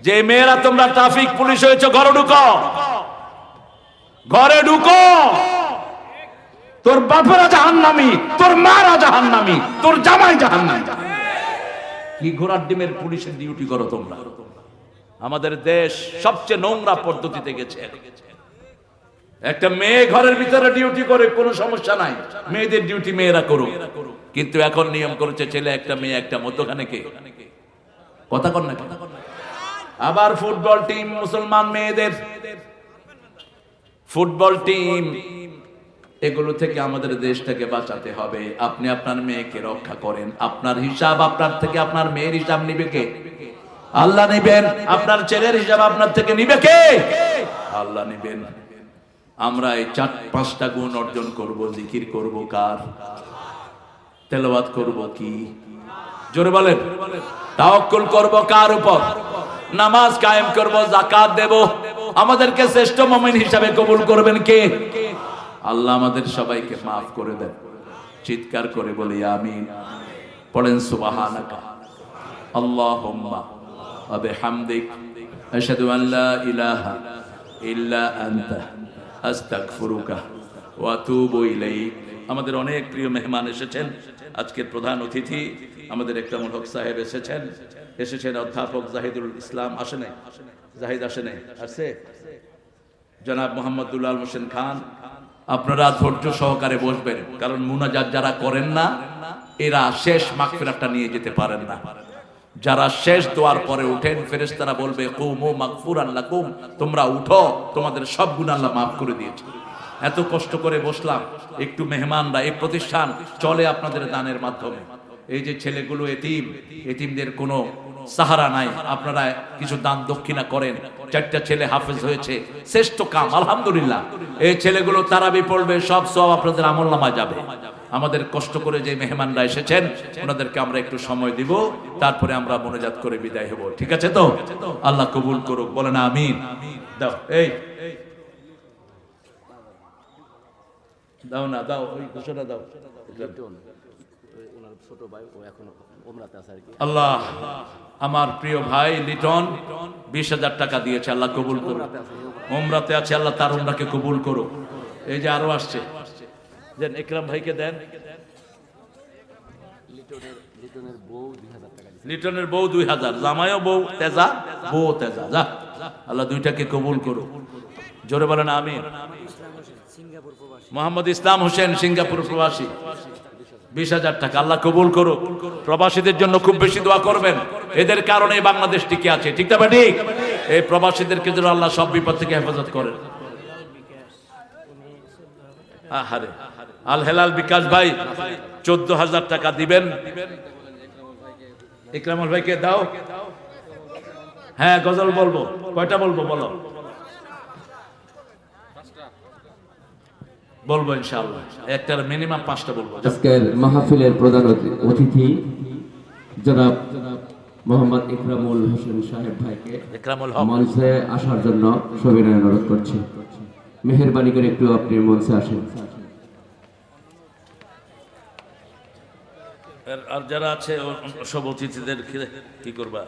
যে মেয়েরা তোমরা ট্রাফিক পুলিশ হয়েছে, ঘরে ঢুকো, ঘরে ঢুকো। তোর বাপেরা জাহান্নামী, তোর মারা জাহান্নামী, তোর জামাই জাহান্নামী। কি ঘোড়ার ডিমের পুলিশের ডিউটি করো তোমরা? আমাদের দেশ সবচেয়ে নোংরা পদ্ধতিতে গেছে। একটা মেয়ে ঘরের ভিতরে ডিউটি করে, কোনো সমস্যা নাই, মেয়েদের ডিউটি মেয়েরা করুক। কিন্তু এখন নিয়ম করেছে ছেলে একটা মেয়ে একটা, মধ্যখানে কে? কথা কর না। আবার ফুটবল টিম, মুসলমান মেয়েদের ফুটবল টিম, এগুলো থেকে আমাদের দেশটাকে বাঁচাতে হবে। আপনি আপনার মেয়েকে রক্ষা করেন। আপনার হিসাব আপনার থেকে আপনার মেয়ের হিসাব নিবে কে? আল্লাহ নিবেন। আপনার ছেলের হিসাব আপনার থেকে নিবে কে? আল্লাহ নিবেন। আমরা এই 4-5টা গুণ অর্জন করব। জিকির করব কার? তেলাওয়াত করব কি? জোরে বলেন। তাওয়াক্কুল করব কার উপর? নামাজ কায়েম করব, যাকাত দেব। আমাদেরকে শ্রেষ্ঠ মুমিন হিসাবে কবুল করবেন কে? আল্লাহ আমাদের সবাইকে মাফ করে দেন। চিৎকার করে বলি আমিন। পড়েন সুবহানাকা আল্লাহুম্মা ওয়া বিহামদিক আশহাদু আন লা ইলাহা ইল্লা আনতা আস্তাগফিরুকা ওয়া আতুবু ইলাইক। আমাদের অনেক প্রিয় মেহমান এসেছেন। আজকের প্রধান অতিথি আমাদের একরামুল হক সাহেব এসেছেন। অধ্যাপক জাহিদুল ইসলাম আসে নাই? জাহিদ আসে নাই? আসছে জনাব মোহাম্মদ দুলাল হোসেন খান। আপনারা ধৈর্য সহকারে বসবেন, কারণ মুনাজাত যারা করেন না এরা শেষ মাগফিরাতটা নিয়ে যেতে পারেন না। যারা শেষ দোয়ার পরে উঠেন, ফেরেশতারা বলবে কুমু মাগফুরান লাকুম, তোমরা উঠো, তোমাদের সব গুনাহ আল্লাহ মাফ করে দিয়েছে। এত কষ্ট করে বসলাম, একটু মেহমানরা, এই প্রতিষ্ঠান চলে আপনাদের দানের মাধ্যমে। এই যে ছেলেগুলো এতিম, এতিমদের কোনো সাহারা নাই, আপনারা কিছু দান দক্ষিণা করেন। 4টা ছেলে হাফেজ হয়েছে, শ্রেষ্ঠ কাম আলহামদুলিল্লাহ। এই ছেলেগুলো তারাবি পড়বে, সব সব আপনাদের আমলনামায় যাবে। আমাদের কষ্ট করে যে মেহমানরা এসেছেন ওনাদেরকে আমরা একটু সময় দিব, তারপরে আমরা মোনাজাত করে বিদায় হব। ঠিক আছে তো? আল্লাহ কবুল করুক, বলেন আমিন। দাও, এই দাও না, দাও ওই ঘোষণা দাও। আল্লাহ আমার প্রিয় ভাই লিটন 20,000 টাকা দিয়েছে, আল্লাহ কবুল করুক। উমরাতে আছে, আল্লাহ তার উমরাকে কবুল করুক। এই যে আরো আসছে, দেন একরাম ভাইকে দেন। লিটনের বউ 2,000, জামাইও বউ তেজা, বউ তেজা, যা আল্লাহ দুইটাকে কবুল করুক। জোরে বলেন আমিন। মোহাম্মদ ইসলাম হোসেন সিঙ্গাপুর প্রবাসী 20,000 টাকা, আল্লাহ কবুল করুক। প্রবাসীদের জন্য খুব বেশি দোয়া করবেন, এদের কারণে বাংলাদেশ টিকে আছে। ঠিক না ঠিক? এই প্রবাসীদেরকে যেন আল্লাহ সব বিপদ থেকে হেফাজত করেন। আহারে আল হেলাল বিকাশ ভাই 14,000 টাকা দিবেন। ইকরামুল ভাইকে দাও। হ্যাঁ গজল বলবো, কয়টা বলবো বলো? বলবো ইনশাআল্লাহ, একটার মিনিমাম 5টা বলবো। আজকের মাহফিলের প্রধান অতিথি জনাব মোহাম্মদ ইকরামুল হোসেন সাহেব ভাইকে মঞ্চে আসার জন্য সবিনয় অনুরোধ করছি। মেহেরবানি করে একটু আপনি মঞ্চে আসেন। আর যারা আছে সব অতিথিদের কি করবা?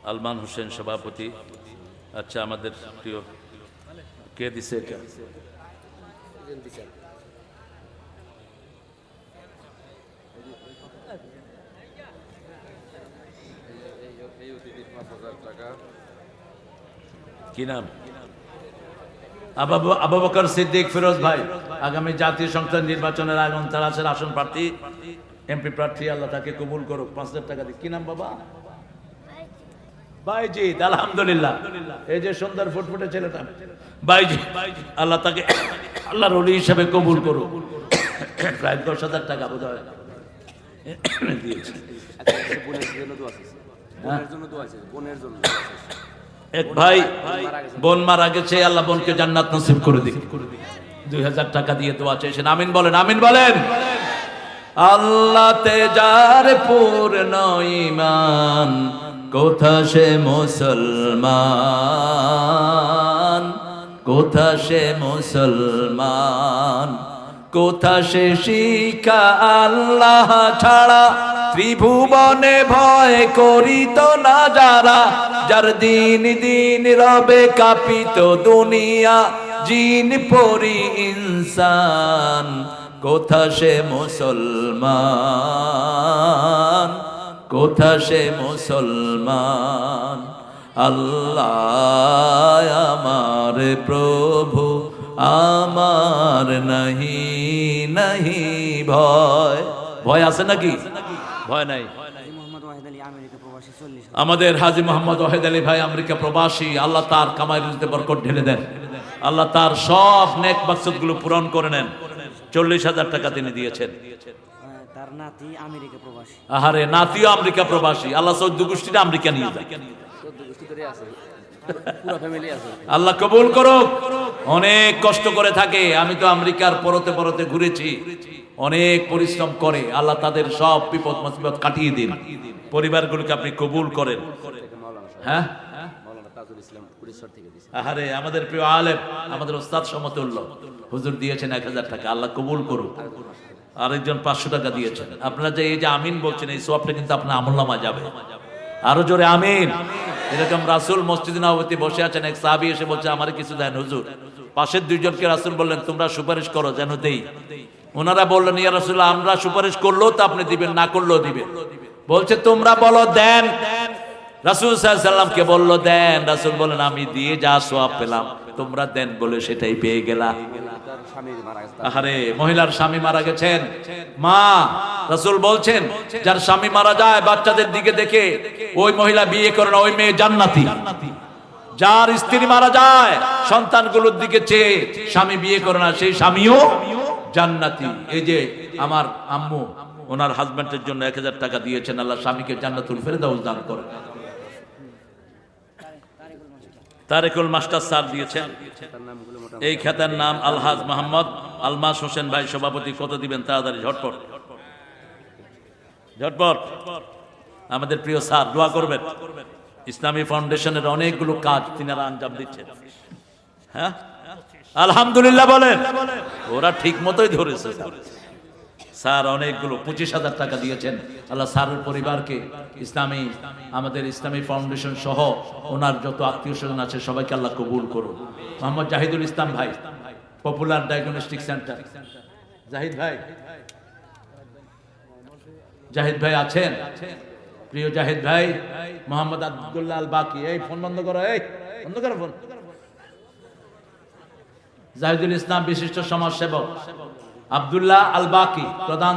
আলমান হোসেন সভাপতি। আচ্ছা, আমাদের প্রিয় কে দিছে এটা? কি নাম? আবু বকর সিদ্দিক ফিরোজ ভাই, আগামী জাতীয় সংসদ নির্বাচনের আগে 49 আসন প্রার্থী, এমপি প্রার্থী, আল্লাহ তাকে কবুল করুক। 5,000 টাকা দিয়ে। কি নাম বাবা? বাইজিদ। আলহামদুলিল্লাহ, এই যে সুন্দর ফুটফুটে ছেলেটা বাইজিদ, আল্লাহ তাকে আল্লাহর ওলি হিসেবে কবুল করুক। প্রায় 10,000 টাকা বোধ হয় দিয়েছে। এক ভাই বোন মারা গেছে, আল্লাহ বোনকে জান্নাত নসিব করে দিক। 2,000 টাকা দিয়ে দোয়া চেয়েছেন। আমিন বলেন, আমিন বলেন। আল্লাহতে যার পূর্ণ ঈমান, কোথা সে মুসলমান, কোথা সে মুসলমান, কোথা সে শিক্ষা আল্লাহ ছাড়া ত্রিভুবনে ভয় করিত না যারা, যার দিন দিন রবে কাঁপিত দুনিয়া জিন পরি ইনসান। কোথা সে মুসলমান, কোথা সে মুসলমান, আল্লাহ আমার প্রভু আমার নাহি নাহি ভয়। ভয় আছে নাকি? ভয় নাই। আমাদের হাজী মোহাম্মদ ওয়াহিদ আলী ভাই আমেরিকা প্রবাসী, আল্লাহ তার কামাই রুজিতে বরকত ঢেলে দেন, আল্লাহ তার সব নেক মাকসাদ গুলো পূরণ করে নেন। 40,000 টাকা তিনি দিয়েছেন। তার নাতি আমেরিকা প্রবাসী। আহারে, নাতিও আমেরিকা প্রবাসী, আল্লাহ 14 গোষ্ঠীটা আমেরিকা নিয়ে যায়। আল্লাহ কবুল করুক। অনেক কষ্ট করে থাকে, আমি তো আমেরিকার পরতে পরতে ঘুরেছি, অনেক পরিশ্রম করে। আল্লাহ তাদের সব বিপদ মুসিবত কাটিয়ে দিন, পরিবারগুলোকে আপনি কবুল করেন। হ্যাঁ, আহারে, আমাদের প্রিয় আলেম, আমাদের ওস্তাদ সমতুল্য হুজুর দিয়েছেন 1000 টাকা, আল্লাহ কবুল করুক। আরেকজন 500 টাকা দিয়েছেন। আপনারা যে এই যে আমিন বলছেন, এই সওয়াবটা কিন্তু আপনার আমলনামায় যাবে। আরো জোরে আমিন। এরকম রাসূল মসজিদে নববীতে বসে আছেন, এক সাহাবী এসে বলছে আমারে কিছু দেন হুজুর। পাশের দুইজনকে রাসূল বললেন তোমরা সুপারিশ করো যেন দেই। ওনারা বললেন ইয়া রাসূলুল্লাহ, আমরা সুপারিশ করলেও তো আপনি দিবেন, না করলেও দিবেন। বলছে তোমরা বলো দেন। রাসূল সাল্লাল্লাহু আলাইহি ওয়াসাল্লামকে বলল দেন। রাসূল বলেন আমি দিয়ে যা সওয়াব পেলাম তোমরা দেন বলে সেটাই পেয়ে গেলা। আহারে, মহিলার স্বামী মারা গেছেন, মা রাসূল বলছেন যার স্বামী মারা যায় বাচ্চাদের দিকে দেখে ওই মহিলা বিয়ে করে না, ওই মেয়ে জান্নাতি। যার স্ত্রী মারা যায় সন্তানগুলোর দিকে চেয়ে স্বামী বিয়ে করে না, সেই স্বামীও জান্নাতি। এই যে আমার আম্মু ওনার হাজবেন্ডের জন্য 1000 টাকা দিয়েছেন, আল্লাহ স্বামীকে জান্নাতুল ফেরদাউস দান করেন। তারেকুল মাস্টার স্যার দিয়েছেন, এই খেতার নাম আলহাজ মোহাম্মদ আলমাস হোসেন ভাই সভাপতি। কত দিবেন তাড়াতাড়ি, ঝটপট ঝটপট। আমাদের প্রিয় স্যার দোয়া করবেন, ইসলামী ফাউন্ডেশনের অনেকগুলো কাজ তিনারা আঞ্জাম দিচ্ছেন। হ্যাঁ আলহামদুলিল্লাহ বলেন, ওরা ঠিক মতোই ধরেছে। স্যার অনেকগুলো 25,000 টাকা দিয়েছেন। আল্লাহ স্যারের পরিবারকে, ইসলামী আমাদের ইসলামী ফাউন্ডেশন সহ ওনার যত আত্মীয় স্বজন আছে সবাইকে আল্লাহ কবুল করুন। মোহাম্মদ জাহিদুল ইসলাম ভাই, পপুলার ডায়াগনস্টিক সেন্টার। জাহিদ ভাই, জাহিদ ভাই আছেন? প্রিয় জাহিদ ভাই, মোহাম্মদ আব্দুল্লাহ আল বাকি। এই ফোন বন্ধ করো, এই বন্ধ করো ফোন। জাহিদুল ইসলাম বিশিষ্ট সমাজসেবক, আব্দুল্লাহ আল বাকি প্রধান